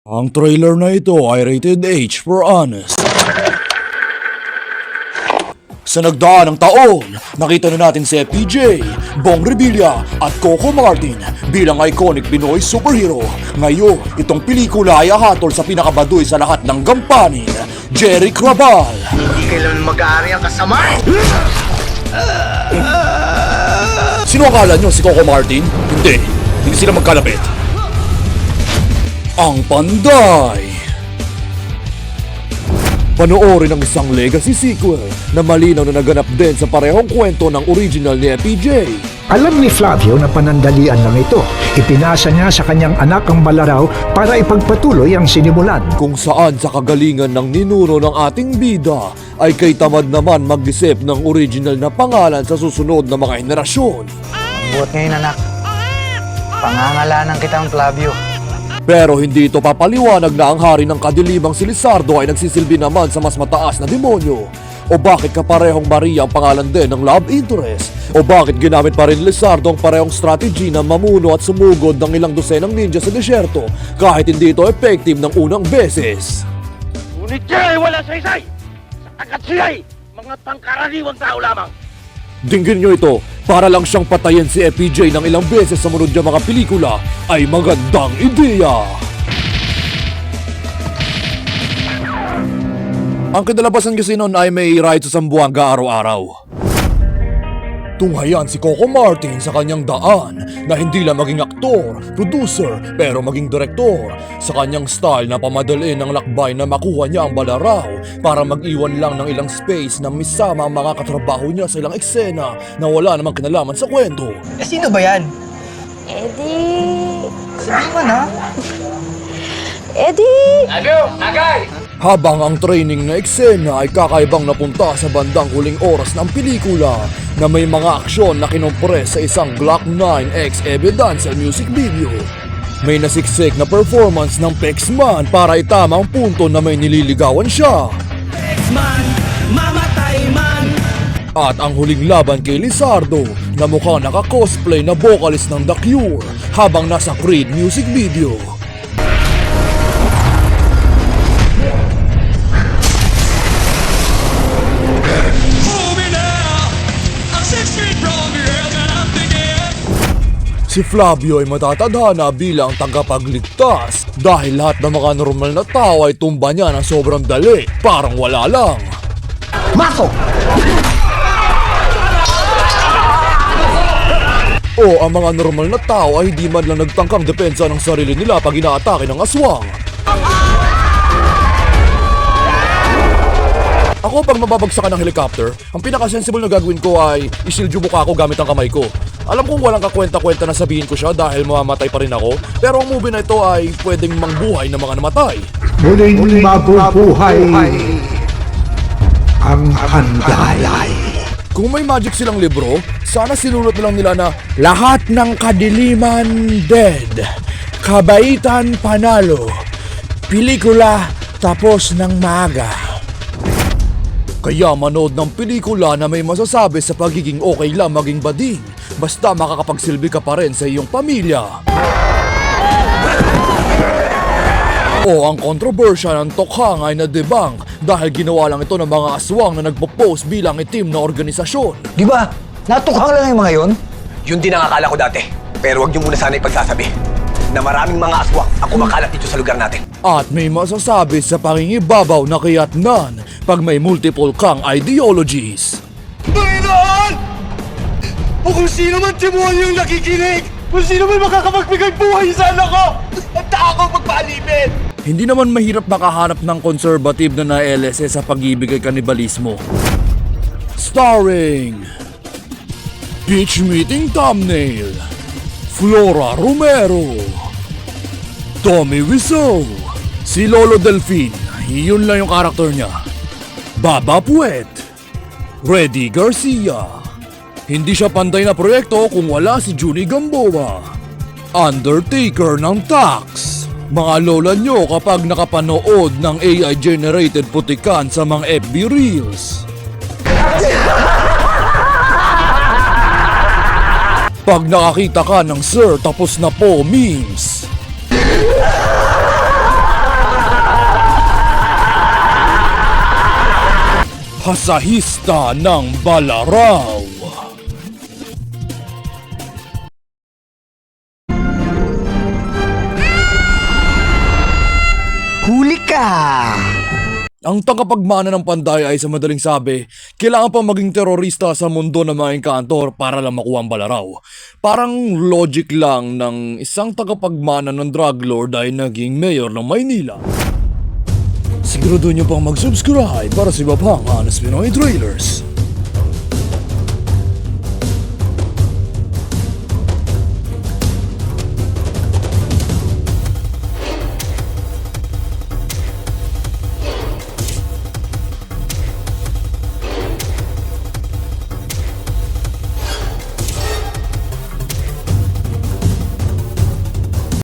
Ang trailer na ito ay rated H for honest. Sa nagdaan ng taon, nakita na natin si FPJ, Bong Revilla at Coco Martin bilang iconic Pinoy superhero. Ngayon, itong pelikula ay ahatol sa pinakabaduy sa lahat ng gampanin, Jerry Crabal. Hindi kailan mag-aari ang kasama. Sino akala nyo si Coco Martin? Hindi sila magkalapit. Ang Panday. Panoorin ang isang legacy sequel na malinaw na naganap din sa parehong kwento ng original ni FPJ. Alam ni Flavio na panandalian lang ito. Ipinasa niya sa kanyang anak ang balaraw para ipagpatuloy ang sinimulan. Kung saan sa kagalingan ng ninuno ng ating bida ay kay tamad naman mag-isip ng original na pangalan sa susunod na mga henerasyon. Buot ngayon anak, pangangalanan kitang Flavio. Pero hindi ito papaliwanag na ang hari ng kadilimang si Lizardo ay nagsisilbi naman sa mas mataas na demonyo. O bakit kaparehong Maria ang pangalan din ng love interest? O bakit ginamit pa rin Lizardo ang parehong strategy na mamuno at sumugod ng ilang dosenang ninja sa desyerto kahit hindi ito effective ng unang beses? Ngunit siya ay wala sa isay! Sapagkat siya ay mga pangkaraniwang tao lamang! Dinggin nyo ito, para lang siyang patayin si FPJ ng ilang beses sa munod niya mga pelikula ay magandang ideya. Ang kadalabasan kasi noon ay may ride sa Zamboanga araw-araw. Tunghayan si Coco Martin sa kanyang daan na hindi lang maging aktor, producer, pero maging direktor. Sa kanyang style na pamadaliin ng lakbay na makuha niya ang balaraw para mag-iwan lang ng ilang space na misama ang mga katrabaho niya sa ilang eksena na wala namang kinalaman sa kwento. Sino ba yan? Eddie! Sino man ha? Eddie! Habang ang training na eksena ay kakaibang napunta sa bandang huling oras ng pelikula na may mga aksyon na kinompres sa isang Glock 9X evidential music video. May nasiksik na performance ng Pexman para itama ang punto na may nililigawan siya. Pexman, mamatay man. At ang huling laban kay Lizardo na mukhang naka-cosplay na vocalist ng The Cure habang nasa Creed music video. Si Flavio ay matatadhana bilang tagapagligtas dahil lahat ng mga normal na tao ay tumba niya ng sobrang dali, parang wala lang. Mako! O ang mga normal na tao ay hindi man lang nagtangkang depensa ng sarili nila pag inaatake ng aswang. Ako pag mababagsakan ng helicopter, ang pinaka-sensible na gagawin ko ay i-shield yung mukha ko gamit ang kamay ko. Alam kong walang kakwenta-kwenta na sabihin ko siya dahil mamamatay pa rin ako, pero ang movie na ito ay pwedeng mangbuhay ng mga namatay. Muling mabubuhay ang Panday. Kung may magic silang libro, sana sinulat na lang nila na lahat ng kadiliman dead, kabaitan panalo, pelikula tapos ng maaga. Kaya manood ng pelikula na may masasabi sa pagiging okay lang maging bading, basta makakapagsilbi ka pa rin sa iyong pamilya. O ang kontrobersya ng Tokhang ay na-debunk dahil ginawa lang ito ng mga aswang na nagpo-post bilang itim na organisasyon. Di ba? Natukhang lang yung mga yon? Yun din ang akala ko dati. Pero wag niyo muna sana ipagsasabi na maraming mga aswang ang kumakalat dito sa lugar natin. At may masasabi sa pangingibabaw na kayatnan pag may multiple kang ideologies. Panginoon! O kung sino man demonyo yung nakikinig! Kung sino man makakapagbigay buhay sa anak ko! At akong magpaalipin! Hindi naman mahirap makahanap ng conservative na na-LSS sa pag-ibig ay kanibalismo. Starring Beach Meeting Thumbnail, Flora Romero, Tommy Wiseau, si Lolo Delfin, yun lang yung karakter niya. Baba Puet, Reddy Garcia. Hindi siya panday na proyekto kung wala si Junie Gamboa. Undertaker ng Tax. Mga lola nyo kapag nakapanood ng AI-generated putikan sa mga FB Reels. Pag nakakita ka ng Sir tapos na po memes. Hasahista ng Balaraw. Huli ka! Ang tagapagmana ng panday ay sa madaling sabi, kailangan pa maging terorista sa mundo ng mga engkantor para lang makuha ang Balaraw. Parang logic lang ng isang tagapagmana ng drug lord ay naging mayor ng Maynila. Sigurado nyo pang mag-subscribe para sa iba pang Honest Pinoy Trailers.